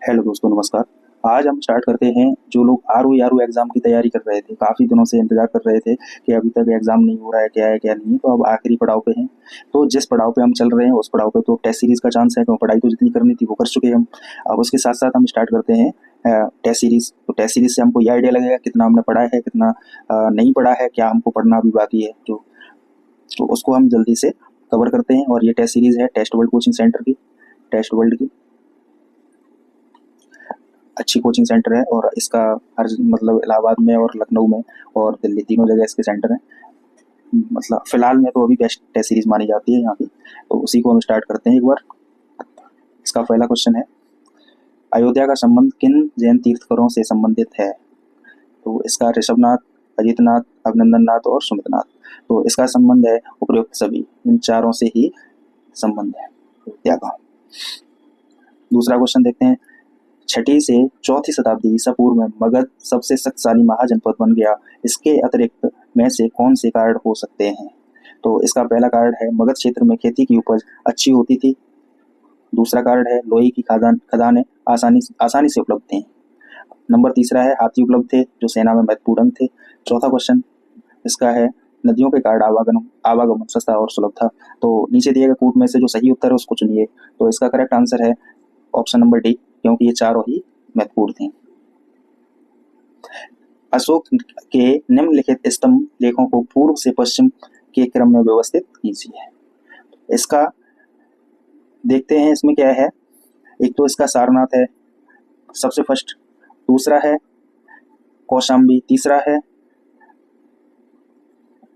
Hello दोस्तों, नमस्कार। आज हम स्टार्ट करते हैं। जो लोग आरओ एग्ज़ाम की तैयारी कर रहे थे, काफ़ी दिनों से इंतज़ार कर रहे थे कि अभी तक एग्ज़ाम नहीं हो रहा है, क्या नहीं है, तो अब आखिरी पड़ाव पे हैं। तो जिस पड़ाव पे हम चल रहे हैं, उस पड़ाव पे तो टेस्ट सीरीज़ का चांस है, क्यों पढ़ाई तो जितनी करनी थी वो कर चुके हैं हम। अब उसके साथ-साथ हम स्टार्ट करते हैं टेस्ट सीरीज़। तो टेस्ट सीरीज़ से हमको ये आइडिया लगेगा कितना हमने पढ़ा है, कितना नहीं पढ़ा है, क्या हमको पढ़ना अभी बाकी है। तो उसको हम जल्दी से कवर करते हैं। और ये टेस्ट सीरीज़ है टेस्ट वर्ल्ड कोचिंग सेंटर की, टेस्ट वर्ल्ड की। अच्छी कोचिंग सेंटर है और इसका हर मतलब इलाहाबाद में और लखनऊ में और दिल्ली, तीनों जगह इसके सेंटर हैं। मतलब फ़िलहाल में तो अभी बेस्ट टेस्ट सीरीज़ मानी जाती है यहाँ की। तो उसी को हम स्टार्ट करते हैं एक बार। इसका पहला क्वेश्चन है, अयोध्या का संबंध किन जैन तीर्थंकरों से संबंधित है? तो इसका ऋषभनाथ, अजितनाथ, अभिनंदननाथ और सुमितनाथ। तो इसका संबंध है उपरोक्त सभी, इन चारों से ही संबंध है अयोध्या का। दूसरा क्वेश्चन देखते हैं, छठी से चौथी शताब्दी ईसा पूर्व में मगध सबसे शक्तिशाली महाजनपद बन गया। इसके अतिरिक्त में से कौन से कारण हो सकते हैं? तो इसका पहला कारण है मगध क्षेत्र में खेती की उपज अच्छी होती थी। दूसरा कारण है लोहे की खदानें आसानी से उपलब्ध थी। नंबर तीसरा है हाथी उपलब्ध थे जो सेना में महत्वपूर्ण अंग थे। चौथा क्वेश्चन इसका है नदियों के कारण आवागमन आवागमन सस्ता और सुलभ था। तो नीचे दिए गए कूट में से जो सही उत्तर है उसको चुनिए। तो इसका करेक्ट आंसर है ऑप्शन नंबर डी, क्योंकि ये चारों ही महत्वपूर्ण थी। अशोक के निम्नलिखित स्तंभ लेखों को पूर्व से पश्चिम के क्रम में व्यवस्थित कीजिए। इसका देखते हैं इसमें क्या है। एक तो इसका सारनाथ है सबसे फर्स्ट, दूसरा है कौशाम्बी, तीसरा है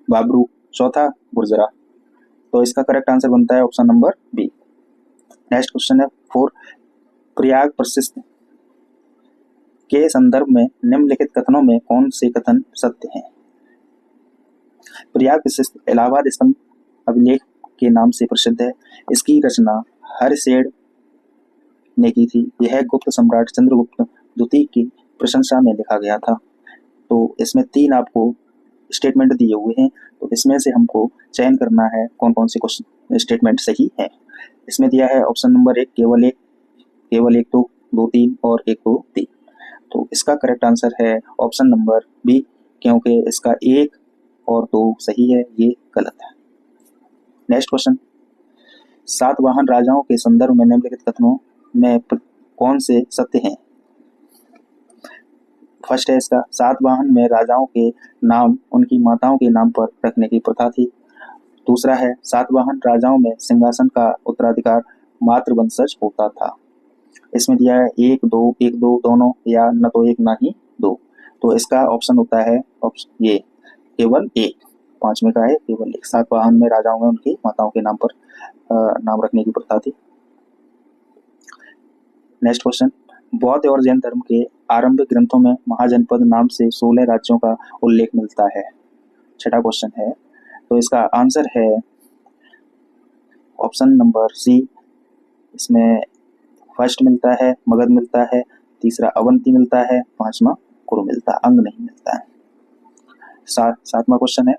बाबरू, चौथा गुर्जरा। तो इसका करेक्ट आंसर बनता है option number B. Next question है 4, प्रयाग प्रसिद्ध के संदर्भ में निम्नलिखित कथनों में कौन से कथन सत्य हैं? प्रयाग प्रसिद्ध इलाहाबाद स्तंभ अभिलेख के नाम से प्रसिद्ध है। इसकी रचना हरिशेन ने की थी। यह गुप्त सम्राट चंद्रगुप्त द्वितीय की प्रशंसा में लिखा गया था। तो इसमें 3 आपको स्टेटमेंट दिए हुए हैं, तो इसमें से हमको चयन करना है कौन कौन से क्वेश्चन स्टेटमेंट सही है। इसमें दिया है ऑप्शन नंबर 1 केवल एक, दो, 2, 3 और 1, 2, 3। तो इसका करेक्ट आंसर है ऑप्शन नंबर बी, क्योंकि इसका 1 और 2 सही है, ये गलत है। नेक्स्ट क्वेश्चन, सातवाहन राजाओं के संदर्भ में निम्नलिखित कथनों में कौन से सत्य हैं? फर्स्ट है इसका, सातवाहन में राजाओं के नाम उनकी माताओं के नाम पर रखने की प्रथा थी। दूसरा है, सातवाहन राजाओं में सिंहासन का उत्तराधिकार मातृ वंशज होता था। इसमें दिया है 1, 2 दोनों, या न तो 1 ना ही 2। तो इसका ऑप्शन होता है ऑप्शन ये केवल 1, 5वें का है केवल 1। सातवाहन में राजाओं में उनकी माताओं के नाम पर नाम रखने की प्रथा थी। नेक्स्ट क्वेश्चन, बौद्ध और जैन धर्म के आरंभिक ग्रंथों में महाजनपद नाम से 16 राज्यों का उल्लेख मिलता है। छठा क्वेश्चन है, तो इसका आंसर है ऑप्शन नंबर सी। इसमें फर्स्ट मिलता है मगध मिलता है, तीसरा अवंती मिलता है, 5वां कुरु मिलता है, अंग नहीं मिलता है। सातवां क्वेश्चन है,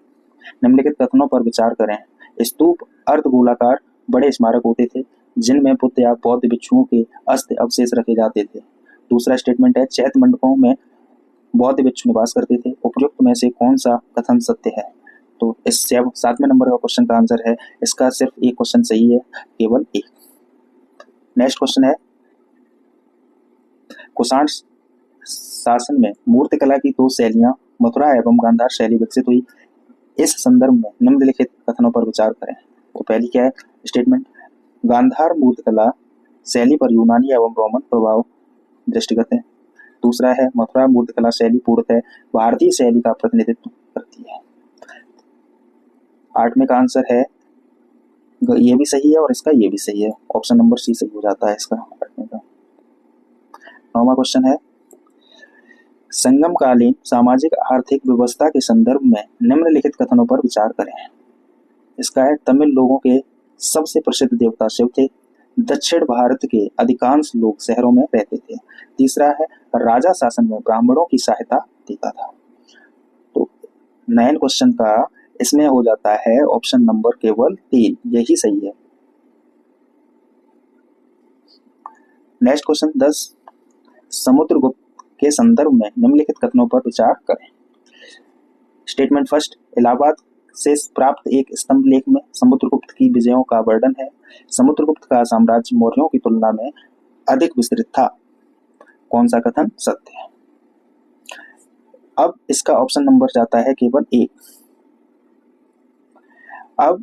निम्नलिखित कथनों पर विचार करें। स्तूप अर्धगोलाकार बड़े स्मारक होते थे जिनमें बुद्ध या बौद्ध भिक्षुओं के अस्थि अवशेष रखे जाते थे। दूसरा स्टेटमेंट है, चैत्य मंडपों में बौद्ध भिक्षु निवास करते थे। उपयुक्त में से कौन सा कथन सत्य है? तो इस 7वें नंबर का क्वेश्चन का आंसर है, इसका सिर्फ एक क्वेश्चन सही है, केवल एक। नेक्स्ट क्वेश्चन है, कुषाण शासन में मूर्तिकला की 2 शैलियां मथुरा एवं गांधार शैली विकसित हुई। इस संदर्भ में निम्नलिखित कथनों पर विचार करें। तो पहली क्या है स्टेटमेंट, गांधार मूर्तिकला शैली पर यूनानी एवं रोमन प्रभाव दृष्टिगत है। दूसरा है, मथुरा मूर्तिकला शैली पूर्णतः भारतीय शैली का प्रतिनिधित्व करती है। 8वें का आंसर है, ये भी सही है और इसका ये भी सही है, ऑप्शन नंबर सी सही हो जाता है इसका 8वें का। 9वां क्वेश्चन है, संगमकालीन सामाजिक आर्थिक व्यवस्था के संदर्भ में निम्नलिखित कथनों पर विचार करें। इसका है, तमिल लोगों के सबसे प्रसिद्ध देवता शिव थे। दक्षिण भारत के अधिकांश लोग शहरों में रहते थे। तीसरा है, राजा शासन में ब्राह्मणों की सहायता देता था। तो 9 क्वेश्चन का इसमें हो जाता है ऑप्शन नंबर केवल 3, यही सही है। नेक्स्ट क्वेश्चन 10, समुद्रगुप्त के संदर्भ में निम्नलिखित कथनों पर विचार करें। स्टेटमेंट फर्स्ट, इलाहाबाद से प्राप्त एक स्तंभ लेख में समुद्रगुप्त की विजयों का वर्णन है। समुद्रगुप्त का साम्राज्य मौर्यों की तुलना में अधिक विस्तृत था। कौन सा कथन सत्य है? अब इसका ऑप्शन नंबर जाता है केवल एक। अब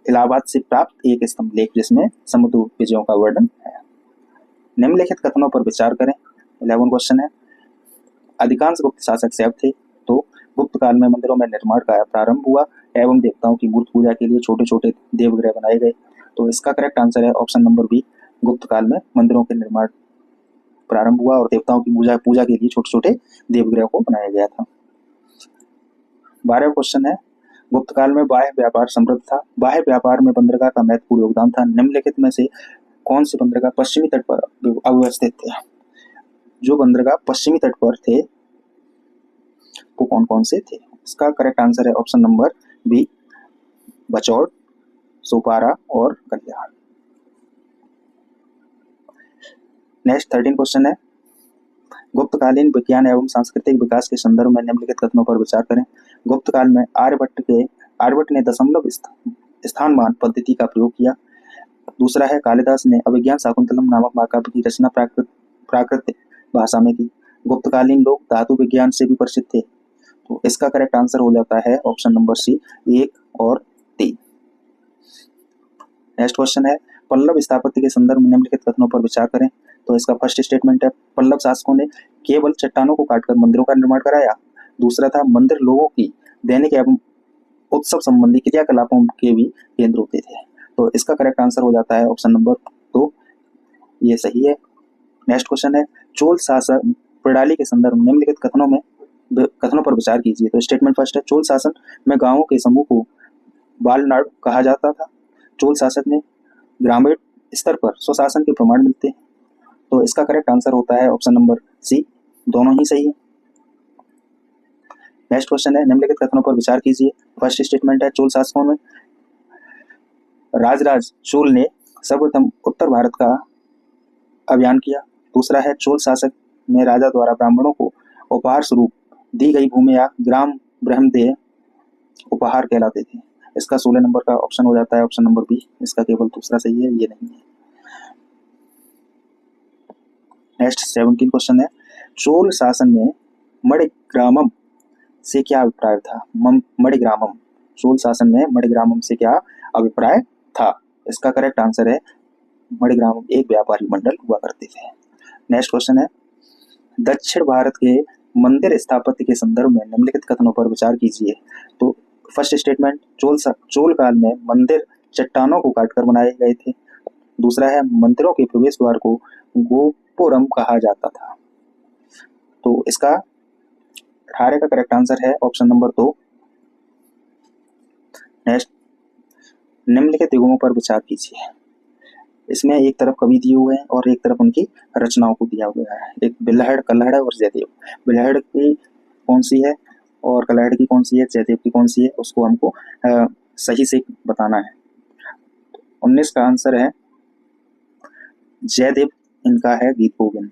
इलाहाबाद से प्राप्त एक स्तंभ लेख जिसमें समुद्र विजयों का वर्णन है। निम्नलिखित कथनों पर विचार करें। 11 क्वेश्चन है। अधिकांश गुप्त शासक शैव थे, तो गुप्त काल में मंदिरों में निर्माण का प्रारंभ हुआ एवं देवताओं की मूर्ति पूजा के लिए छोटे छोटे देवगृह बनाए गए। तो इसका करेक्ट आंसर है ऑप्शन नंबर बी, गुप्त काल में मंदिरों के निर्माण प्रारंभ हुआ और देवताओं की पूजा के लिए छोटे छोटे देवगृह को बनाया गया था। 12 क्वेश्चन है। गुप्त काल में बाह्य व्यापार समृद्ध था। बाह्य व्यापार में बंदरगाह का महत्वपूर्ण योगदान था। निम्नलिखित में से कौन से बंदरगाह पश्चिमी तट पर अवस्थित थे? जो बंदरगाह पश्चिमी तट पर थे वो कौन कौन से थे? इसका करेक्ट आंसर है ऑप्शन नंबर बी, बचौड़, सोपारा और कल्याण। नेक्स्ट 13 क्वेश्चन है। गुप्तकालीन विज्ञान एवं सांस्कृतिक विकास के संदर्भ में निम्नलिखित कथनों पर विचार करें। गुप्त काल में आर्यभट्ट ने दशमलव स्थानमान पद्धति का प्रयोग किया। दूसरा है कालिदास ने अभिज्ञान शाकुंतलम नामक महाकाव्य की रचना प्राकृत भाषा में की। गुप्तकालीन लोग धातु विज्ञान से भी परिचित थे। तो इसका करेक्ट आंसर हो जाता है ऑप्शन नंबर सी, 1 और 3। नेक्स्ट क्वेश्चन है। पल्लव स्थापत्य के संदर्भ में निम्नलिखित कथनों पर विचार करें। तो इसका फर्स्ट स्टेटमेंट है, पल्लव शासकों ने केवल चट्टानों को काटकर मंदिरों का निर्माण कराया। दूसरा था, मंदिर लोगों की दैनिक एवं उत्सव संबंधी क्रियाकलापों के भी केंद्र होते थे। तो इसका करेक्ट आंसर हो जाता है ऑप्शन नंबर 2, ये सही है। नेक्स्ट क्वेश्चन है। चोल शासन प्रणाली के संदर्भ में निम्नलिखित कथनों पर विचार कीजिए। तो स्टेटमेंट फर्स्ट है, चोल शासन में गांवों के समूह को बालनाड कहा जाता था। चोल शासक ने ग्रामीण स्तर पर स्वशासन के प्रमाण मिलते हैं। तो इसका करेक्ट आंसर होता है ऑप्शन नंबर सी, दोनों ही सही है। नेक्स्ट क्वेश्चन है। निम्नलिखित कथनों पर विचार कीजिए। फर्स्ट स्टेटमेंट है, चोल शासकों में राजराज चोल ने सर्वप्रथम उत्तर भारत का अभियान किया। दूसरा है, चोल शासक में राजा द्वारा ब्राह्मणों को उपहार स्वरूप दी गई भूमि या ग्राम ब्रह्मदेय उपहार कहलाते थे। इसका 16 नंबर का ऑप्शन हो जाता है ऑप्शन नंबर बी। इसका केवल दूसरा सही है, ये नहीं है। नेक्स्ट 17 क्वेश्चन है। चोल शासन में मणिग्रामम से क्या अभिप्राय था? मणिग्रामम, चोल शासन में मणिग्रामम से क्या अभिप्राय था? इसका करेक्ट आंसर है, मणिग्रामम एक व्यापारी मंडल हुआ करते थे। नेक्स्ट क्वेश्चन है। दक्षिण भारत के मंदिर स्थापत्य के संदर्भ में निम्नलिखित कथनों पर विचार कीजिए। तो फर्स्ट स्टेटमेंट, चोल काल में मंदिर चट्टानों को काटकर बनाए गए थे। दूसरा है, मंदिरों के प्रवेश द्वार को गोपुरम कहा जाता था। तो इसका 18 का करेक्ट आंसर है ऑप्शन नंबर 2। नेक्स्ट, निम्नलिखित युगों पर विचार कीजिए। इसमें एक तरफ कवि दिए हुए हैं और एक तरफ उनकी रचनाओं को दिया हुआ है। एक बिल्हड़, कल्हड़ और जयदेव। बिल्हड़ की कौन सी है और कल्हड़ की कौन सी है, जयदेव की कौन सी है, उसको हमको सही से बताना है। 19 का आंसर है जयदेव, इनका है गीत गोविंद।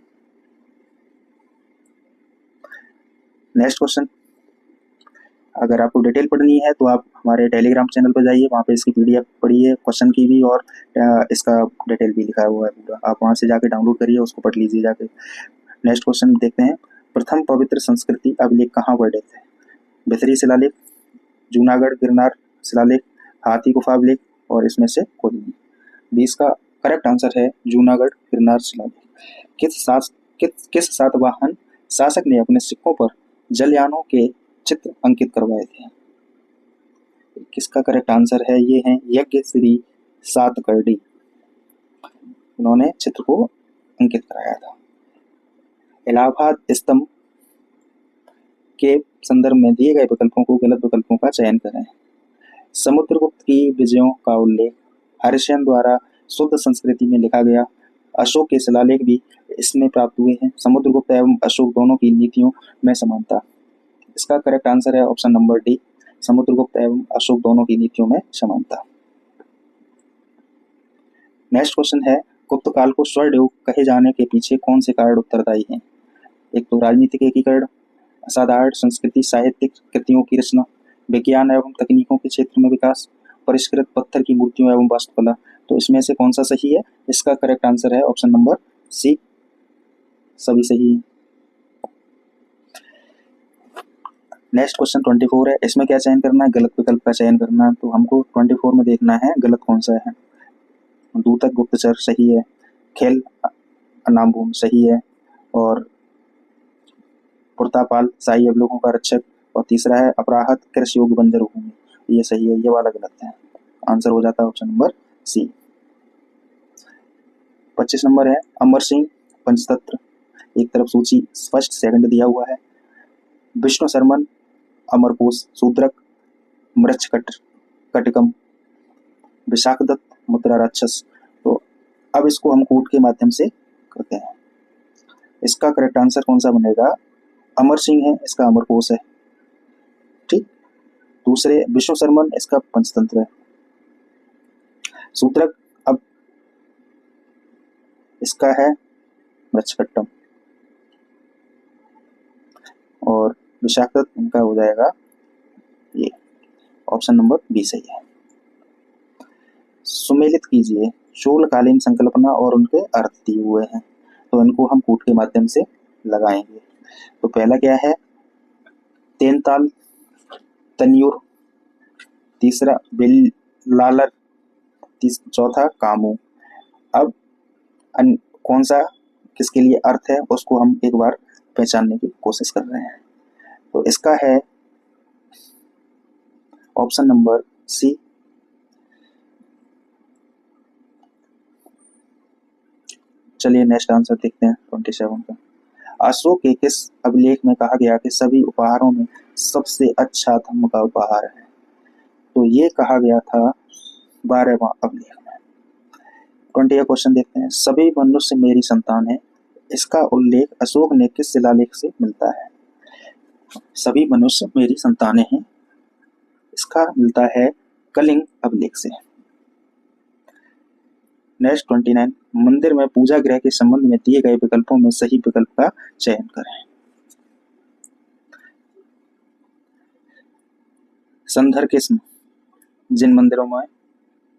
Next question. अगर आपको डिटेल पढ़नी है तो आप हमारे टेलीग्राम चैनल पर जाइए, वहाँ पे इसकी PDF पढ़िए, क्वेश्चन की भी और इसका डिटेल भी लिखा हुआ है पूरा। आप वहाँ से जाके डाउनलोड करिए, उसको पढ़ लीजिए जाके। नेक्स्ट क्वेश्चन देखते हैं। प्रथम पवित्र संस्कृति अभिलेख कहाँ वर्णित है? बिथरी शिलालेख, जूनागढ़ गिरनार शिलालेख, हाथी गुफा अभिलेख और इसमें से कोई नहीं। 20 का करेक्ट आंसर है जूनागढ़ गिरनार शिलालेख। किस सातवाहन शासक ने अपने सिक्कों पर जलयानों के चित्र अंकित करवाए थे? किसका करेक्ट आंसर है? ये है यज्ञ श्री सातकर्णी, उन्होंने चित्र को अंकित कराया था। इलाहाबाद स्तंभ के संदर्भ में दिए गए विकल्पों को गलत विकल्पों का चयन करें। समुद्रगुप्त की विजयों का उल्लेख हर्षियन द्वारा शुद्ध संस्कृति में लिखा गया। अशोक के शिलालेख भी इसमें प्राप्त हुए हैं। समुद्रगुप्त एवं अशोक दोनों की नीतियों में समानता। इसका करेक्ट आंसर है ऑप्शन नंबर डी, समुद्रगुप्त एवं अशोक दोनों की नीतियों में समानता। नेक्स्ट क्वेश्चन है। गुप्त काल को स्वर्ण युग कहे जाने के पीछे कौन से कारण उत्तरदायी हैं? एक तो राजनीतिक एकीकरण, असाधारण संस्कृति, साहित्यिक कृतियों की रचना, विज्ञान एवं तकनीकों के क्षेत्र में विकास, परिष्कृत पत्थर की मूर्तियों एवं वास्तुकला। तो इसमें से कौन सा सही है? इसका करेक्ट आंसर है ऑप्शन नंबर सी, सभी सही है। नेक्स्ट क्वेश्चन 24 है। इसमें क्या चयन करना है? गलत विकल्प का चयन करना है। तो हमको 24 में देखना है गलत कौन सा है। दूतक गुप्तचर सही है, खेल अनामभूमि सही है, और पुरतापाल शाही अवलोकों का रक्षक, और तीसरा है अपराहत कृषि योग्य बंजर भूमि, ये सही है, ये वाला गलत है। आंसर हो जाता है ऑप्शन नंबर सी। 25 नंबर है अमर सिंह पंचतंत्र। एक तरफ सूची फर्स्ट सेकंड दिया हुआ है। विष्णु शर्मन अमरकोश, शूद्रक, मृच्छ कटिकम, विशाखदत्त मुद्रा राक्षस। तो अब इसको हम कोड के माध्यम से करते हैं। इसका करेक्ट आंसर कौन सा बनेगा? अमर सिंह है, इसका अमरकोश है, ठीक। दूसरे विष्णु शर्मन, इसका पंचतंत्र है। शूद्रक अब इसका है मृच्छकट्टम, और विशाखदत्त इनका हो जाएगा ये, ऑप्शन नंबर बी सही है। सुमेलित कीजिए, चोलकालीन संकल्पना और उनके अर्थ दिए हुए हैं, तो इनको हम कूट के माध्यम से लगाएंगे। तो पहला क्या है? तेनताल, तन्यूर, तीसरा बिल्लालर, चौथा कामू। अब कौन सा किसके लिए अर्थ है उसको हम एक बार पहचानने की कोशिश कर रहे हैं। तो इसका है ऑप्शन नंबर सी। चलिए नेक्स्ट आंसर देखते हैं 27 का। अशोक के किस अभिलेख में कहा गया कि सभी उपहारों में सबसे अच्छा धम्म का उपहार है? तो ये कहा गया था 12वां अभिलेख में। 20 क्वेश्चन देखते हैं। सभी मनुष्य मेरी संतान है, इसका उल्लेख अशोक ने किस शिलालेख से मिलता है? सभी मनुष्य मेरी संतानें हैं, इसका मिलता है कलिंग अभिलेख से। नेक्स्ट 29, मंदिर में पूजा गृह के संबंध में दिए गए विकल्पों में सही विकल्प का चयन करें। संधर किस्म, जिन मंदिरों में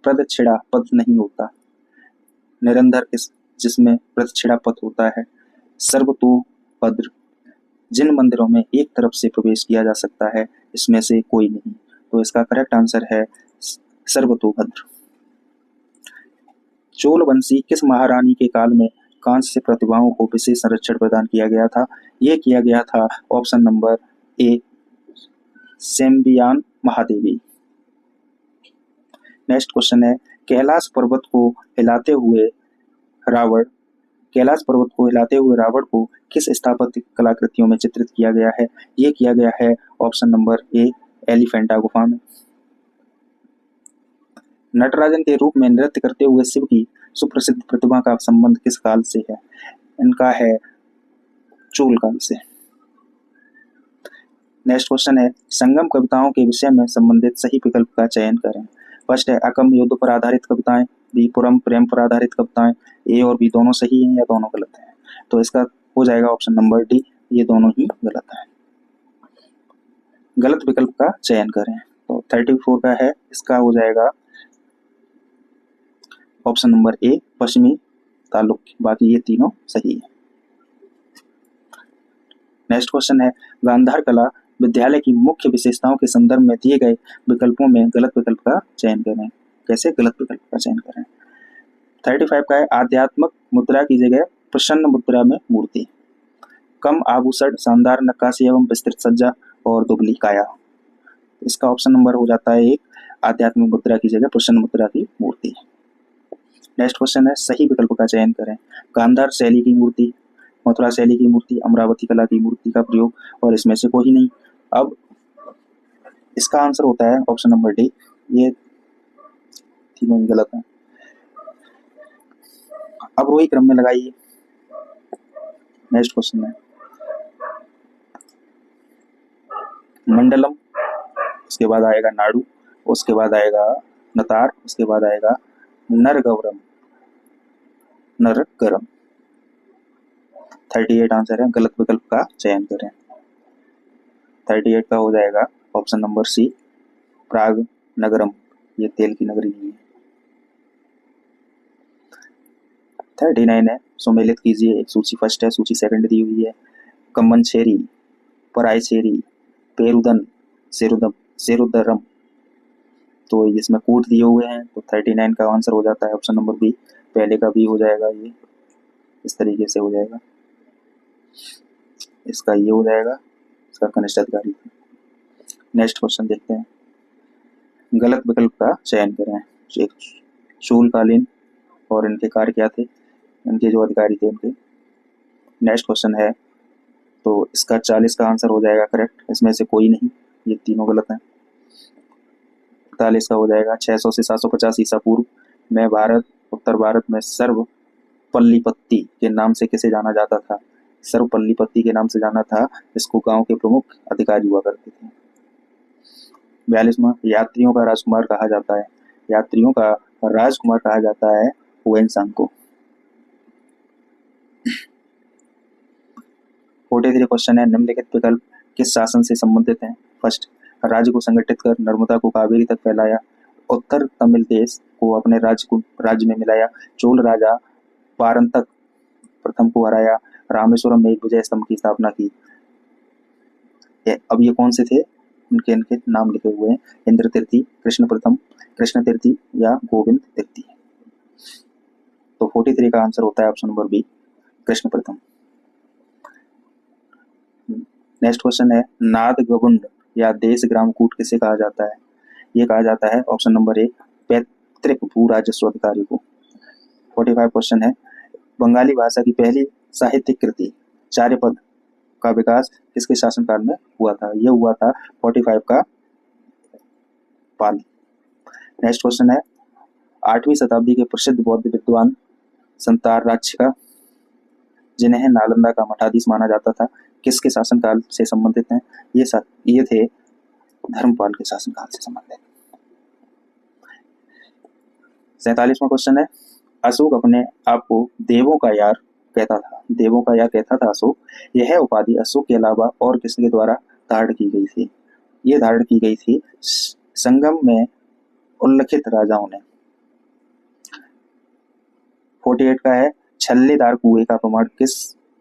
प्रदक्षिणा पथ नहीं होता। निरंधर किस्म, जिसमें प्रदक्षिणा पथ होता है। सर्वतोभद्र, जिन मंदिरों में एक तरफ से प्रवेश किया जा सकता है, इसमें से कोई नहीं। तो इसका करेक्ट आंसर है सर्वतोभद्र। चोल वंशी किस महारानी के काल में कांस्य प्रतिभाओं को विशेष संरक्षण प्रदान किया गया था? यह किया गया था option number A, Sembiyan Mahadevi. Next question है, कैलाश पर्वत को हिलाते हुए रावण को किस स्थापत्य कलाकृतियों में चित्रित किया गया है? यह किया गया है ऑप्शन नंबर ए, एलिफेंटा गुफा में। नटराजन के रूप में नृत्य करते हुए शिव की सुप्रसिद्ध प्रतिमा का संबंध किस काल से है? इनका है चोल काल से। नेक्स्ट क्वेश्चन है, संगम कविताओं के विषय में संबंधित सही विकल्प का चयन करें। फर्स्ट है अकम युद्ध पर आधारित कविताएं, बी पुरम प्रेम पर आधारित कविताएं। ए और बी दोनों सही हैं या दोनों गलत हैं? तो इसका हो जाएगा ऑप्शन नंबर डी, ये दोनों ही गलत है। गलत विकल्प का चयन करें। तो 34 का है, इसका हो जाएगा ऑप्शन नंबर ए, पश्चिमी तालुक। बाकी ये तीनों सही है। नेक्स्ट क्वेश्चन है, गांधार कला विद्यालय की मुख्य विशेषताओं के संदर्भ में दिए गए विकल्पों में गलत विकल्प का चयन करें। कैसे गलत विकल्प का चयन करें? 35 का है, आध्यात्मक मुद्रा की जगह प्रसन्न मुद्रा में मूर्ति, कम आभूषण, शानदार नक्काशी एवं विस्तृत सज्जा, और दुबली काया। इसका ऑप्शन नंबर हो जाता है एक, आध्यात्मिक मुद्रा की जगह प्रसन्न मुद्रा की मूर्ति। नेक्स्ट क्वेश्चन है, सही विकल्प का चयन करें। गांधार शैली की मूर्ति, मथुरा शैली की मूर्ति, अमरावती कला की मूर्ति का प्रयोग, और इसमें से कोई नहीं। अब इसका आंसर होता है ऑप्शन नंबर डी, ये तीनों ही गलत हैं। अब रोही क्रम में लगाइए। नेक्स्ट क्वेश्चन है, मंडलम, उसके बाद आएगा नाडु, उसके बाद आएगा नतार, उसके बाद आएगा नरगौरम। नर गरम। 38 आंसर है, गलत विकल्प का चयन करें। 38 का हो जाएगा ऑप्शन नंबर सी, प्राग नगरम। ये तेल की नगरी नहीं है। 39 है, सुमेलित कीजिए। एक सूची फर्स्ट है, सूची सेकंड दी हुई है। कम्मनछेरी, परायचेरी, पेरुदन, सेरुदम, सेरुदरम। तो इसमें कूट दिए हुए हैं, तो 39 का आंसर हो जाता है ऑप्शन नंबर बी। पहले का बी हो जाएगा, ये इस तरीके से हो जाएगा। इसका ये हो जाएगा, इसका कनिष्ठ अधिकारी। नेक्स्ट क्वेश्चन देखते हैं। गलत विकल्प का चयन करें। एक शूलकालीन और इनके कार्य क्या थे, इनके जो अधिकारी थे उनके। नेक्स्ट क्वेश्चन है, तो इसका 40 का आंसर हो जाएगा करेक्ट, इसमें से कोई नहीं, ये तीनों गलत हैं। 41 का हो जाएगा 600 से 750 ईसा पूर्व में भारत, उत्तर भारत में सर्वपल्लीपति के नाम से किसे जाना जाता था? सर्वपल्लीपति के नाम से जाना था, इसको गांव के प्रमुख अधिकारी हुआ करते थे। 42वां, यात्रियों का राजकुमार कहा जाता है। यात्रियों का राजकुमार कहा जाता है हुएनसांग को। 43 क्वेश्चन है, निम्नलिखित विकल्प किस शासन से संबंधित हैं? फर्स्ट, राज्य को संगठित कर नर्मदा को कावेरी तक फैलाया। उत्तर तमिल देश को अपने राज्य में मिलाया। चोल राजा पारंतक प्रथम को हराया। रामेश्वरम में एक विजय स्तंभ की स्थापना की। अब ये कौन से थे, उनके इनके नाम लिखे हुए हैं। इंद्र तीर्थी, कृष्ण प्रथम, कृष्ण तीर्थी या गोविंद तीर्थी। तो 43 का आंसर होता है ऑप्शन नंबर बी, कृष्ण प्रथम। नेक्स्ट क्वेश्चन है, नाद गगुंड या देश ग्राम कूट किसे कहा जाता है? ये कहा जाता है ऑप्शन नंबर ए, पैतृक भू राजस्व अधिकारी को। 45 क्वेश्चन है, बंगाली भाषा की पहली साहित्यिक कृति चार्यपद का विकास किसके शासनकाल में हुआ था? यह हुआ था 45 का पाल। नेक्स्ट क्वेश्चन है, 8वीं शताब्दी के प्रसिद्ध बौद्ध विद्वान संताराक्ष, जिन्हें नालंदा का मठाधीश माना जाता था, किसके शासनकाल से संबंधित हैं? ये थे धर्मपाल के शासनकाल से संबंधित। 47वां क्वेश्चन है, अशोक अपने आप को देवों का यार कहता था। देवों का यार कहता था अशोक। यह उपाधि अशोक के अलावा और किसके द्वारा धारण की गई थी? ये धारण की गई थी संगम में उल्लिखित राजाओं ने। 48 का है, छल्लेदार कुएं का प्रमाण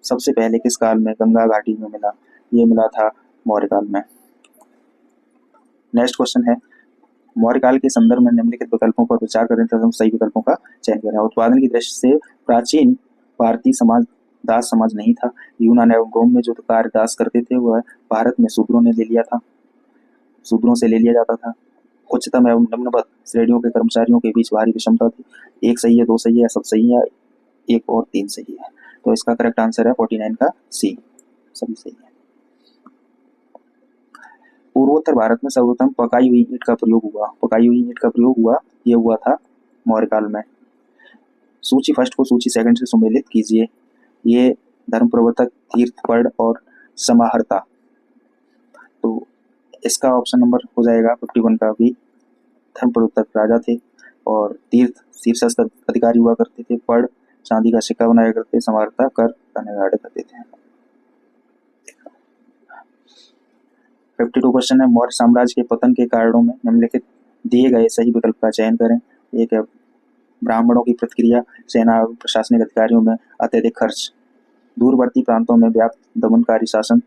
सबसे पहले किस काल में गंगा घाटी में मिला? ये मिला था मौर्य काल में। नेक्स्ट क्वेश्चन है, मौर्य काल के संदर्भ में निम्नलिखित विकल्पों पर विचार करें तथा सही विकल्पों का चयन करें। उत्पादन की दृष्टि से प्राचीन भारतीय समाज दास समाज नहीं था। यूनान एवं रोम में जो कार्य दास करते थे वह भारत में शूद्रों ने ले लिया था, शूद्रों से ले लिया जाता था। उच्चतम एवं निम्नवत श्रेणियों के कर्मचारियों के बीच भारी विषमता थी। एक सही है, दो सही है, सब सही है, एक और तीन सही है। तो इसका करेक्ट आंसर है 49 का सी, सभी सही है। पूर्वोत्तर भारत में सर्वप्रथम पकाई हुई ईंट का प्रयोग हुआ। पकाई हुई ईंट का प्रयोग हुआ, यह हुआ था मौर्य काल में। सूची फर्स्ट को सूची सेकंड से सुमेलित कीजिए। ये धर्म प्रवर्तक, तीर्थपर्ण और समाहर्ता। तो इसका ऑप्शन नंबर हो जाएगा 51 का भी। धर्म प्रवर्तक राजा थे और तीर्थ शीर्षस्थ अधिकारी हुआ करते थे। पर्ण चांदी का सिक्का बनाया करते, समाहर्ता कर का निर्धारण करते थे। 52 क्वेश्चन है, मौर्य साम्राज्य के पतन के कारणों में निम्नलिखित दिए गए सही विकल्प का चयन करें। एक है ब्राह्मणों की प्रतिक्रिया, सेना एवं प्रशासनिक अधिकारियों में अत्यधिक खर्च, दूरवर्ती प्रांतों में व्याप्त दमनकारी शासन,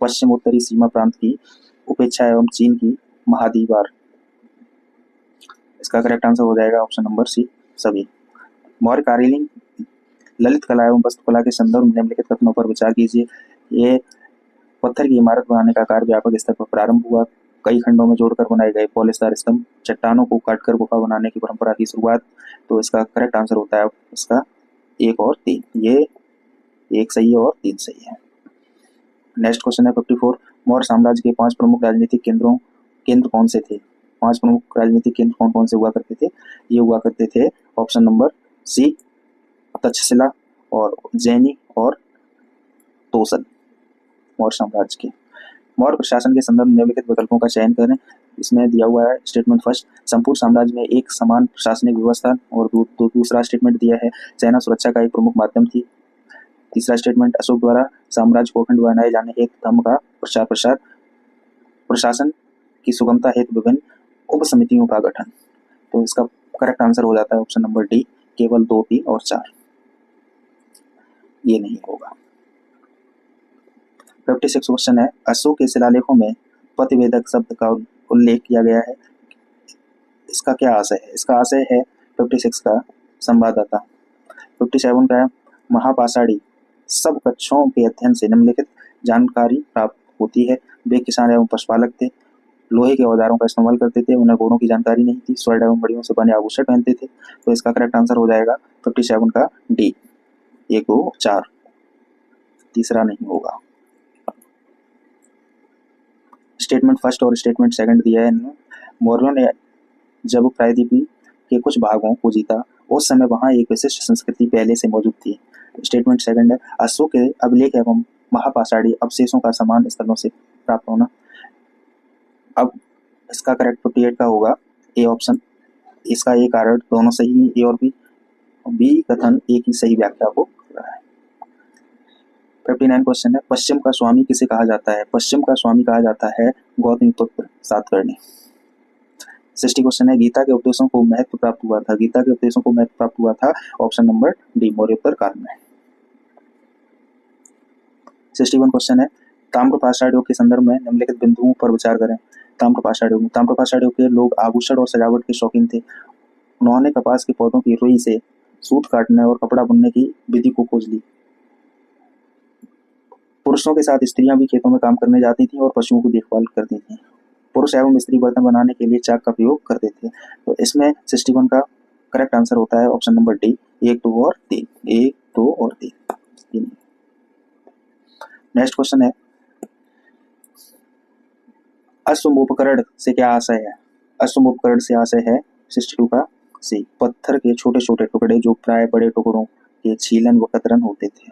पश्चिम उत्तरी सीमा प्रांत की उपेक्षा एवं चीन की महादीवार। इसका करेक्ट आंसर हो जाएगा ऑप्शन नंबर सी, सभी। मौर्य कालीन ललित कला एवं वास्तुकला के संदर्भ में निम्नलिखित कथनों पर विचार कीजिए। ये पत्थर की इमारत बनाने का कार्य व्यापक स्तर पर प्रारंभ हुआ। कई खंडों में जोड़कर बनाए गए पॉलिशदार स्तंभ, चट्टानों को काटकर गुफा बनाने की परंपरा की शुरुआत। तो इसका करेक्ट आंसर होता है इसका एक और तीन। ये एक सही है और तीन सही है। नेक्स्ट क्वेश्चन है 54, मौर्य साम्राज्य के 5 प्रमुख राजनीतिक केंद्र कौन से थे? 5 प्रमुख राजनीतिक केंद्र कौन कौन से हुआ करते थे? ये हुआ करते थे ऑप्शन नंबर सी, तक्षशिला और उज्जैनी और तोसल। मौर्य साम्राज्य के मौर्य प्रशासन के संदर्भ में निम्नलिखित विकल्पों का चयन करें। इसमें दिया हुआ है स्टेटमेंट फर्स्ट, संपूर्ण साम्राज्य में एक समान प्रशासनिक व्यवस्था, और दूसरा स्टेटमेंट दिया है सेना सुरक्षा का एक प्रमुख माध्यम थी। तीसरा स्टेटमेंट, अशोक द्वारा साम्राज्य को अखंड बनाए जाने हेतु धर्म का प्रसार, प्रशासन की सुगमता हेतु विभिन्न उप समितियों का गठन। तो इसका करेक्ट आंसर हो जाता है ऑप्शन नंबर डी, केवल 2, 3 और 4। ये नहीं होगा। 56 क्वेश्चन है, अशोक के शिलालेखों में पतिवेदक शब्द का उल्लेख किया गया है, इसका क्या आशय है? इसका आशय है 56 का संवाददाता। 57 का है, महापाषाणी सब कक्षों के अध्ययन से निम्नलिखित जानकारी प्राप्त होती है। वे किसान एवं पशुपालक थे, लोहे के औजारों का इस्तेमाल करते थे, उन्हें घोड़ों की जानकारी नहीं थी, स्वर्ण एवं मणियों से बने आभूषण पहनते थे। तो इसका करेक्ट आंसर हो जाएगा 57 का डी, 1, 2, 4। तीसरा नहीं होगा। स्टेटमेंट फर्स्ट और स्टेटमेंट सेकंड दिया है इनमें। मौर्यों ने जब प्रायद्वीप के कुछ भागों को जीता, उस समय वहां एक विशिष्ट संस्कृति पहले से मौजूद थी। स्टेटमेंट सेकंड है, अशोक के अभिलेख एवं महापाषाणी अवशेषों का समान स्थलों से प्राप्त होना। अब इसका करेक्ट 58 का होगा ए ऑप्शन। इसका एक कारण दोनों सही है, ए और बी कथन एक ही सही व्याख्या को रहा है। 59 क्वेश्चन है, पश्चिम का स्वामी किसे कहा जाता है? पश्चिम का स्वामी कहा जाता है गौतमी पुत्र सातकर्णी। 60 क्वेश्चन है, गीता के उपदेशों को महत्व प्राप्त हुआ था? गीता के उपदेशों को महत्व प्राप्त हुआ था ऑप्शन नंबर डी, मौर्योत्तर काल में। 61 क्वेश्चन है, ताम्रपाषाणियों के संदर्भ में निम्नलिखित बिंदुओं पर विचार करें। ताम्रपाषाणियों के लोग आभूषण और सजावट के शौकीन थे। उन्होंने कपास के पौधों की रुई से सूत काटने और कपड़ा बुनने की विधि को खोज ली। पुरुषों के साथ स्त्रियां भी खेतों में काम करने जाती थीं और पशुओं की देखभाल करती थीं। पुरुष एवं स्त्री बर्तन बनाने के लिए चाक का प्रयोग करते थे। तो इसमें 61 का करेक्ट आंसर होता है ऑप्शन नंबर डी, 1, 2 और 3। 1, 2 और 3। नेक्स्ट क्वेश्चन है, अश्वोपकरण से क्या आशय है? अश्वोपकरण से आशय है 62 का सी, पत्थर के छोटे छोटे टुकड़े जो प्राय बड़े टुकड़ों के छीलन व कतरन होते थे।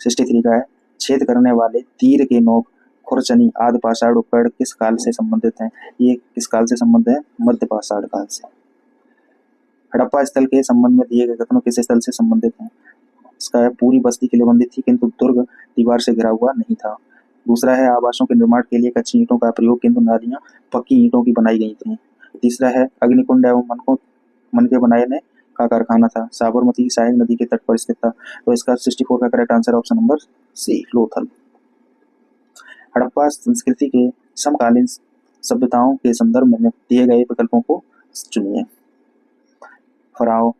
63 का है, छेद करने वाले तीर के नोक, खुरचनी आदि पाषाण उपकरण किस काल से संबंधित हैं? ये किस काल से संबंध है? मध्य पाषाण काल से। हड़प्पा स्थल के संबंध में दिए गए कथनों किस स्थल से संबंधित हैं? इसका है, पूरी बस्ती किलेबंदी थी किंतु दुर्ग दीवार से घिरा हुआ नहीं था। दूसरा है, आवासों के निर्माण के लिए कच्ची ईंटों का प्रयोग किंतु नालियां पक्की ईंटों की बनाई गई थी। तीसरा है, अग्निकुंड एवं मन के बनाने का कारखाना था, साबरमती सहायक नदी के तट पर स्थित था। तो इसका 64 का correct answer option number C, Lothal. Harappa संस्कृति के समकालीन सभ्यताओं के संदर्भ में दिए गए विकल्पों को चुनिए। फराओ,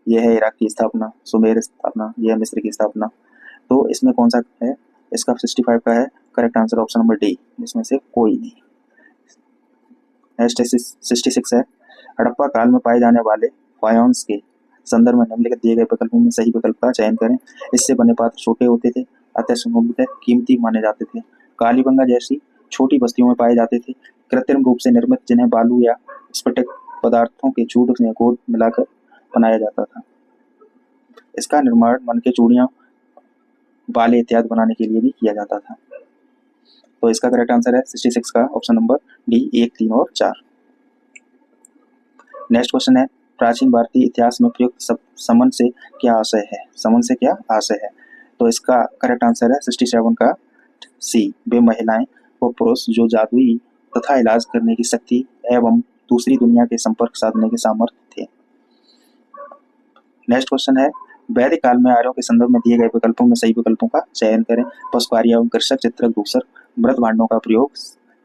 यह है इराक की स्थापना, सुमेर स्थापना, यह है मिस्र की स्थापना। तो इसमें कौन सा है? इसका 65 का है correct answer option number D, इसमें से कोई नहीं। 66 है, हड़प्पा काल में पाए जाने वाले फायोन्स के संदर्भ में निम्नलिखित दिए गए विकल्पों में सही विकल्प का चयन करें। इससे बने पात्र छोटे होते थे, अतः संभवतः कीमती माने जाते थे। कालीबंगा जैसी छोटी बस्तियों में पाए जाते थे। कृत्रिम रूप से निर्मित, जिन्हें बालू या स्फटिक पदार्थों के चूर्ण में गोद मिलाकर बनाया जाता था। इसका निर्माण मन के चूड़ियां, बाले इत्यादि बनाने के लिए भी किया जाता था। तो इसका करेक्ट आंसर है 66 का ऑप्शन नंबर डी, 1, 3 और 4। नेक्स्ट क्वेश्चन है, प्राचीन भारतीय इतिहास में प्रयुक्त समन से क्या आशय है? समन से क्या आशय है? तो इसका करेक्ट आंसर है 67 का सी, वे महिलाएं व पुरुष जो जादुई तथा इलाज करने की शक्ति एवं दूसरी दुनिया के संपर्क साधने के सामर्थ्य थे। नेक्स्ट क्वेश्चन है, वैदिक काल में आर्यों के संदर्भ में दिए गए विकल्पों में सही विकल्पों का चयन करें। पशुकारी एवं कृषक, चित्रक, दूसर, मृत भांडों का प्रयोग,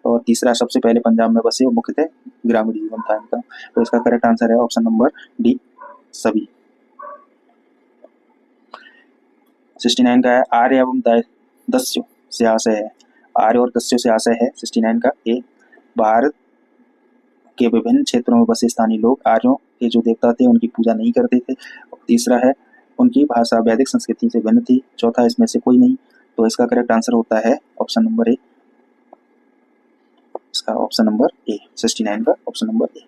और तीसरा सबसे पहले पंजाब में बसे और मुख्यतः ग्रामीण जीवन था इनका। तो इसका करेक्ट आंसर है ऑप्शन नंबर डी, सभी। 69 का है, आर्य एवं दस्यु से आशय है। आर्य और दस्यु से आशय है 69 का ए, भारत के विभिन्न क्षेत्रों में बसे स्थानीय लोग आर्यों के जो देवता थे उनकी पूजा नहीं करते थे। तीसरा है, उनकी भाषा वैदिक संस्कृति से भिन्न थी। चौथा, इसमें से कोई नहीं। तो इसका करेक्ट आंसर होता है ऑप्शन नंबर ए, इसका ऑप्शन नंबर ए, 69 का ऑप्शन नंबर ए।